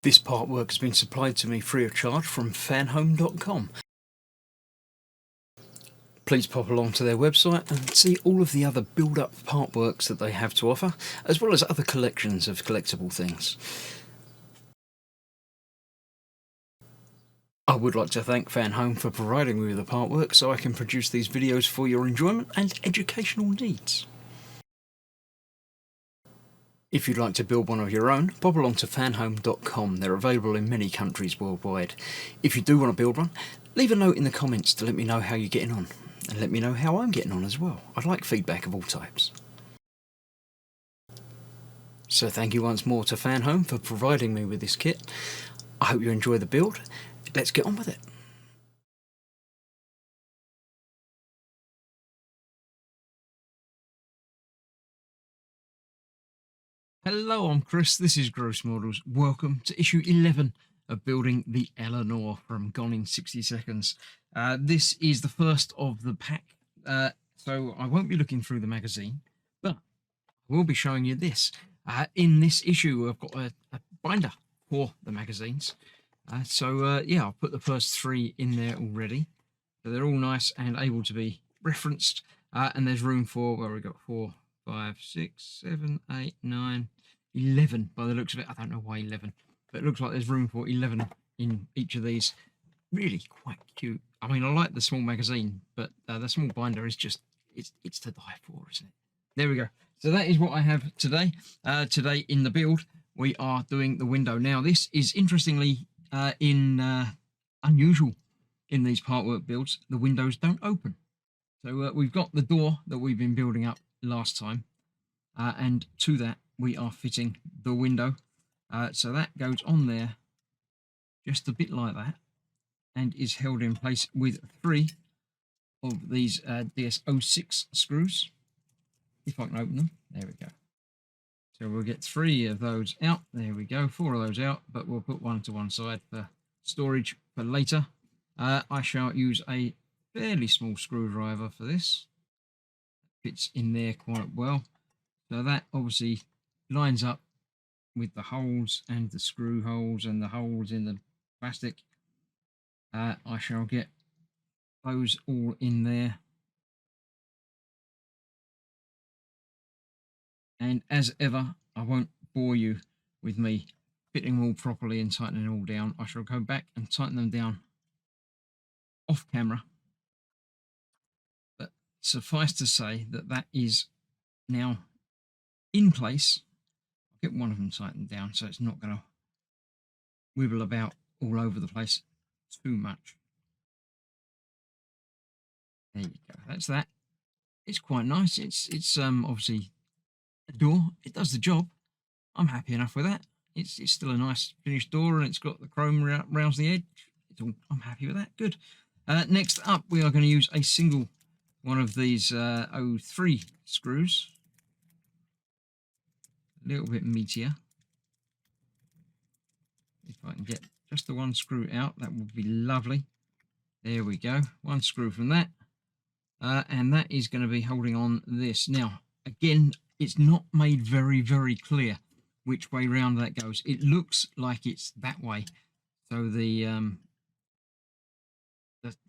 This part work has been supplied to me free of charge from Fanhome.com. Please pop along to their website and see all of the other build-up part works that they have to offer, as well as other collections of collectible things. I would like to thank Fanhome for providing me with the part work so I can produce these videos for your enjoyment and educational needs. If you'd like to build one of your own, pop along to fanhome.com. They're available in many countries worldwide. If you do want to build one, leave a note in the comments to let me know how you're getting on, and let me know how I'm getting on as well. I'd like feedback of all types. So thank you once more to Fanhome for providing me with this kit. I hope you enjoy the build. Let's get on with it. Hello, I'm Chris, this is Gross Models. Welcome to issue 11 of building the Eleanor from Gone in 60 Seconds. This is the first of the pack, so I won't be looking through the magazine, but I will be showing you this. In this issue, I've got a binder for the magazines. Yeah, I'll put the first 3 in there already. So they're all nice and able to be referenced. And there's room for, well, we've got 4, 5, 6, 7, 8, 9, 11 by the looks of it. I don't know why 11, but it looks like there's room for 11 in each of these. Really quite cute. I mean, I like the small magazine, but the small binder is just, it's to die for, isn't it? There we go. So that is what I have today. Today in the build, we are doing the window. Now, this is interestingly unusual in these part work builds. The windows don't open. So we've got the door that we've been building up last time, and to that we are fitting the window. So that goes on there just a bit like that and is held in place with 3 of these DS06 screws. If I can open them, there we go. So we'll get 3 of those out. There we go, 4 of those out, but we'll put 1 to one side for storage for later. I shall use a fairly small screwdriver for this. Fits in there quite well. So that obviously lines up with the holes and the screw holes and the holes in the plastic. I shall get those all in there. And as ever, I won't bore you with me fitting them all properly and tightening it all down. I shall go back and tighten them down off camera. But suffice to say that that is now in place. I'll get one of them tightened down so it's not going to wibble about all over the place too much. There you go. That's that. It's quite nice. It's obviously a door. It does the job. I'm happy enough with that. It's still a nice finished door, and it's got the chrome round the edge. I'm happy with that. Good. Next up, we are going to use a single one of these 03 screws. A little bit meatier. If I can get just the one screw out, that would be lovely. There we go. One screw from that. And that is going to be holding on this. Now, again, it's not made very, very clear which way round that goes. It looks like it's that way. So the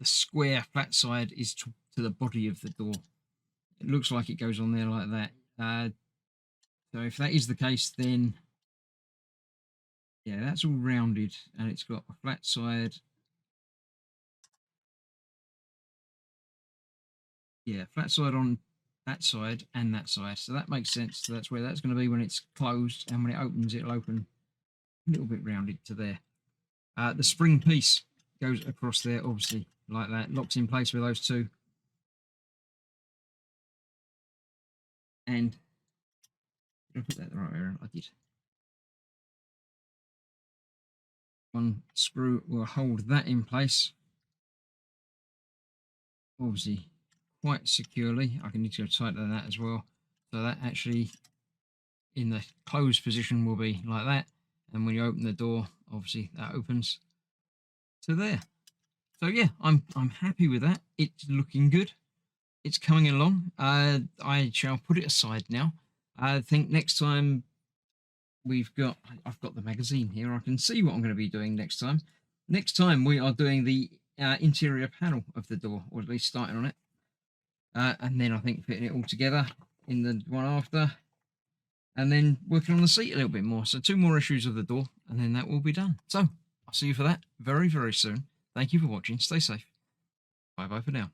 square flat side is to the body of the door. It looks like it goes on there like that. So if that is the case, then yeah, that's all rounded and it's got a flat side. Yeah, flat side on that side and that side. So that makes sense. So that's where that's going to be when it's closed, and when it opens, it'll open a little bit rounded to there. The spring piece goes across there, obviously, like that, locks in place with those 2. And did I put that in the right area? I did. One screw will hold that in place, obviously quite securely. I can need to go tighter than that as well. So that actually in the closed position will be like that. And when you open the door, obviously that opens to there. So yeah, I'm happy with that. It's looking good. It's coming along. I shall put it aside now. I think next time I've got the magazine here. I can see what I'm going to be doing next time. Next time we are doing the interior panel of the door, or at least starting on it. And then I think fitting it all together in the one after. And then working on the seat a little bit more. So 2 more issues of the door, and then that will be done. So I'll see you for that very, very soon. Thank you for watching. Stay safe. Bye-bye for now.